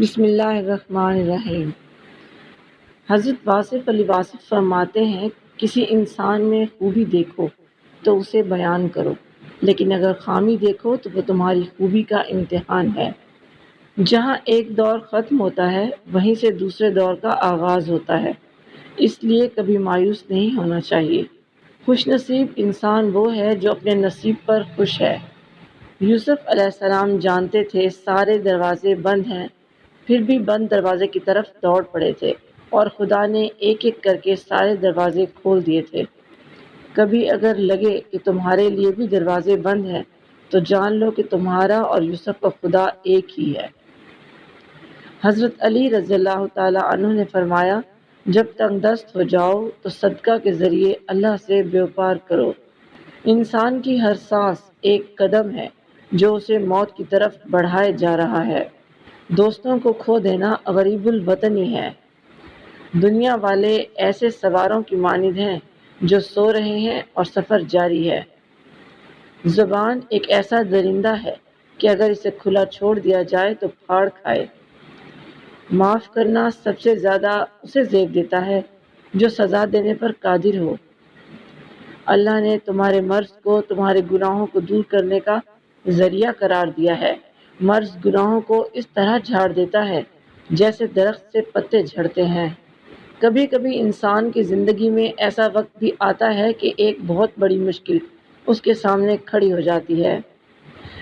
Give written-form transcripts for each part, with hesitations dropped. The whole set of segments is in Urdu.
بسم اللہ الرحمن الرحیم۔ حضرت واصف علی واصف فرماتے ہیں، کسی انسان میں خوبی دیکھو تو اسے بیان کرو، لیکن اگر خامی دیکھو تو وہ تمہاری خوبی کا امتحان ہے۔ جہاں ایک دور ختم ہوتا ہے وہیں سے دوسرے دور کا آغاز ہوتا ہے، اس لیے کبھی مایوس نہیں ہونا چاہیے۔ خوش نصیب انسان وہ ہے جو اپنے نصیب پر خوش ہے۔ یوسف علیہ السلام جانتے تھے سارے دروازے بند ہیں، پھر بھی بند دروازے کی طرف دوڑ پڑے تھے اور خدا نے ایک ایک کر کے سارے دروازے کھول دیے تھے۔ کبھی اگر لگے کہ تمہارے لیے بھی دروازے بند ہیں تو جان لو کہ تمہارا اور یوسف کا خدا ایک ہی ہے۔ حضرت علی رضی اللہ تعالیٰ عنہ نے فرمایا، جب تنگ دست ہو جاؤ تو صدقہ کے ذریعے اللہ سے بیوپار کرو۔ انسان کی ہر سانس ایک قدم ہے جو اسے موت کی طرف بڑھائے جا رہا ہے۔ دوستوں کو کھو دینا غریب الوطنی ہے۔ دنیا والے ایسے سواروں کی مانند ہیں جو سو رہے ہیں اور سفر جاری ہے۔ زبان ایک ایسا درندہ ہے کہ اگر اسے کھلا چھوڑ دیا جائے تو پھاڑ کھائے۔ معاف کرنا سب سے زیادہ اسے زیب دیتا ہے جو سزا دینے پر قادر ہو۔ اللہ نے تمہارے مرض کو تمہارے گناہوں کو دور کرنے کا ذریعہ قرار دیا ہے۔ مرض گناہوں کو اس طرح جھاڑ دیتا ہے جیسے درخت سے پتے جھڑتے ہیں۔ کبھی کبھی انسان کی زندگی میں ایسا وقت بھی آتا ہے کہ ایک بہت بڑی مشکل اس کے سامنے کھڑی ہو جاتی ہے۔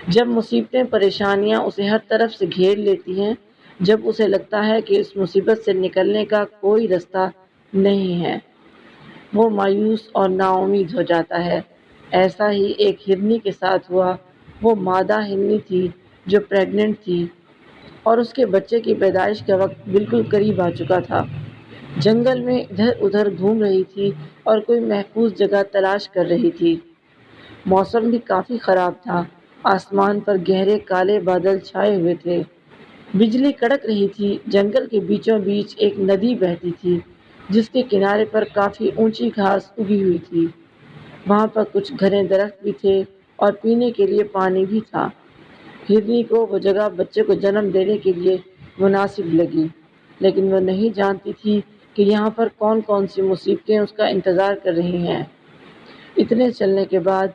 جب مصیبتیں پریشانیاں اسے ہر طرف سے گھیر لیتی ہیں، جب اسے لگتا ہے کہ اس مصیبت سے نکلنے کا کوئی رستہ نہیں ہے، وہ مایوس اور نا امید ہو جاتا ہے۔ ایسا ہی ایک ہرنی کے ساتھ ہوا۔ وہ مادہ ہرنی تھی جو پریگننٹ تھی اور اس کے بچے کی پیدائش کا وقت بالکل قریب آ چکا تھا۔ جنگل میں ادھر ادھر گھوم رہی تھی اور کوئی محفوظ جگہ تلاش کر رہی تھی۔ موسم بھی کافی خراب تھا، آسمان پر گہرے کالے بادل چھائے ہوئے تھے، بجلی کڑک رہی تھی۔ جنگل کے بیچوں بیچ ایک ندی بہتی تھی جس کے کنارے پر کافی اونچی گھاس اگی ہوئی تھی۔ وہاں پر کچھ گھنے درخت بھی تھے اور پینے کے لیے پانی بھی تھا۔ ہرنی کو وہ جگہ بچے کو جنم دینے کے لیے مناسب لگی، لیکن وہ نہیں جانتی تھی کہ یہاں پر کون کون سی مصیبتیں اس کا انتظار کر رہی ہیں۔ اتنے چلنے کے بعد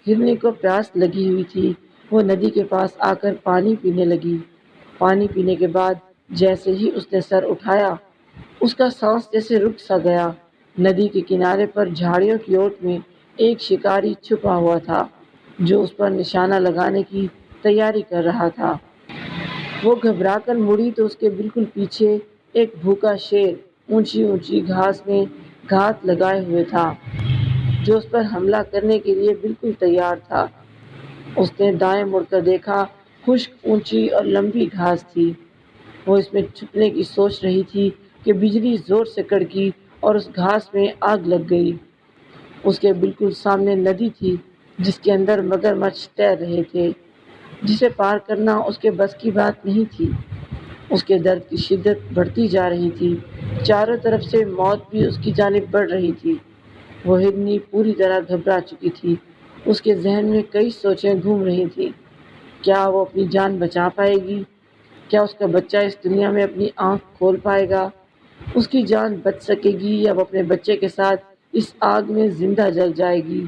ہرنی کو پیاس لگی ہوئی تھی۔ وہ ندی کے پاس آ کر پانی پینے لگی۔ پانی پینے کے بعد جیسے ہی اس نے سر اٹھایا، اس کا سانس جیسے رک سا گیا۔ ندی کے کنارے پر جھاڑیوں کی اوٹ میں ایک شکاری چھپا ہوا تھا جو اس پر نشانہ لگانے کی تیاری کر رہا تھا۔ وہ گھبرا کر مڑی تو اس کے بالکل پیچھے ایک بھوکا شیر اونچی اونچی گھاس میں گھات لگائے ہوئے تھا جو اس پر حملہ کرنے کے لیے بالکل تیار تھا۔ اس نے دائیں مڑ کر دیکھا، خشک اونچی اور لمبی گھاس تھی۔ وہ اس میں چھپنے کی سوچ رہی تھی کہ بجلی زور سے کڑکی اور اس گھاس میں آگ لگ گئی۔ اس کے بالکل سامنے ندی تھی جس کے اندر مگرمچھ تیر رہے تھے، جسے پار کرنا اس کے بس کی بات نہیں تھی۔ اس کے درد کی شدت بڑھتی جا رہی تھی، چاروں طرف سے موت بھی اس کی جانب بڑھ رہی تھی۔ وہ ہرنی پوری طرح گھبرا چکی تھی۔ اس کے ذہن میں کئی سوچیں گھوم رہی تھیں۔ کیا وہ اپنی جان بچا پائے گی؟ کیا اس کا بچہ اس دنیا میں اپنی آنکھ کھول پائے گا؟ اس کی جان بچ سکے گی یا وہ اپنے بچے کے ساتھ اس آگ میں زندہ جل جائے گی؟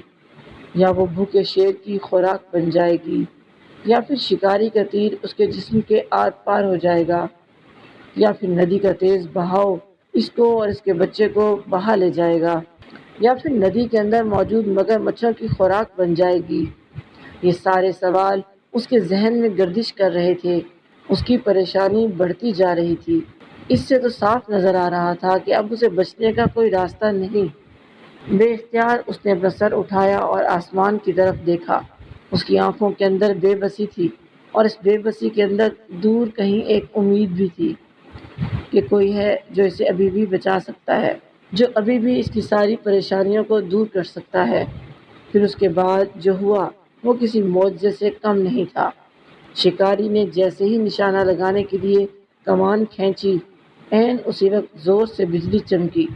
یا وہ بھوکے شیر کی خوراک بن جائے گی؟ یا پھر شکاری کا تیر اس کے جسم کے آر پار ہو جائے گا؟ یا پھر ندی کا تیز بہاؤ اس کو اور اس کے بچے کو بہا لے جائے گا؟ یا پھر ندی کے اندر موجود مگرمچھوں کی خوراک بن جائے گی؟ یہ سارے سوال اس کے ذہن میں گردش کر رہے تھے۔ اس کی پریشانی بڑھتی جا رہی تھی۔ اس سے تو صاف نظر آ رہا تھا کہ اب اسے بچنے کا کوئی راستہ نہیں۔ بے اختیار اس نے اپنا سر اٹھایا اور آسمان کی طرف دیکھا۔ اس کی آنکھوں کے اندر بے بسی تھی اور اس بے بسی کے اندر دور کہیں ایک امید بھی تھی کہ کوئی ہے جو اسے ابھی بھی بچا سکتا ہے، جو ابھی بھی اس کی ساری پریشانیوں کو دور کر سکتا ہے۔ پھر اس کے بعد جو ہوا وہ کسی معجزے سے کم نہیں تھا۔ شکاری نے جیسے ہی نشانہ لگانے کے لیے کمان کھینچی، عین اسی وقت زور سے بجلی چمکی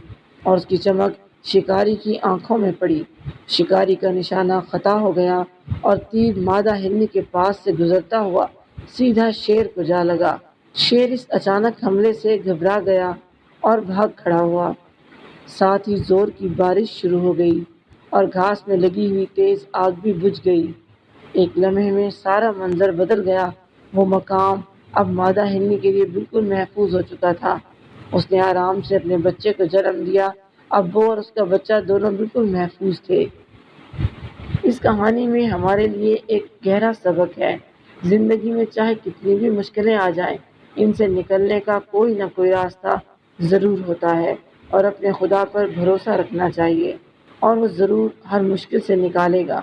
اور اس کی چمک شکاری کی آنکھوں میں پڑی۔ شکاری کا نشانہ خطا ہو گیا اور تیر مادہ ہرنی کے پاس سے گزرتا ہوا سیدھا شیر کو جا لگا۔ شیر اس اچانک حملے سے گھبرا گیا اور بھاگ کھڑا ہوا۔ ساتھ ہی زور کی بارش شروع ہو گئی اور گھاس میں لگی ہوئی تیز آگ بھی بجھ گئی۔ ایک لمحے میں سارا منظر بدل گیا۔ وہ مقام اب مادہ ہرنی کے لیے بالکل محفوظ ہو چکا تھا۔ اس نے آرام سے اپنے بچے کو جنم دیا۔ اب وہ اور اس کا بچہ دونوں بالکل محفوظ تھے۔ اس کہانی میں ہمارے لیے ایک گہرا سبق ہے۔ زندگی میں چاہے کتنی بھی مشکلیں آ جائیں، ان سے نکلنے کا کوئی نہ کوئی راستہ ضرور ہوتا ہے اور اپنے خدا پر بھروسہ رکھنا چاہیے اور وہ ضرور ہر مشکل سے نکالے گا۔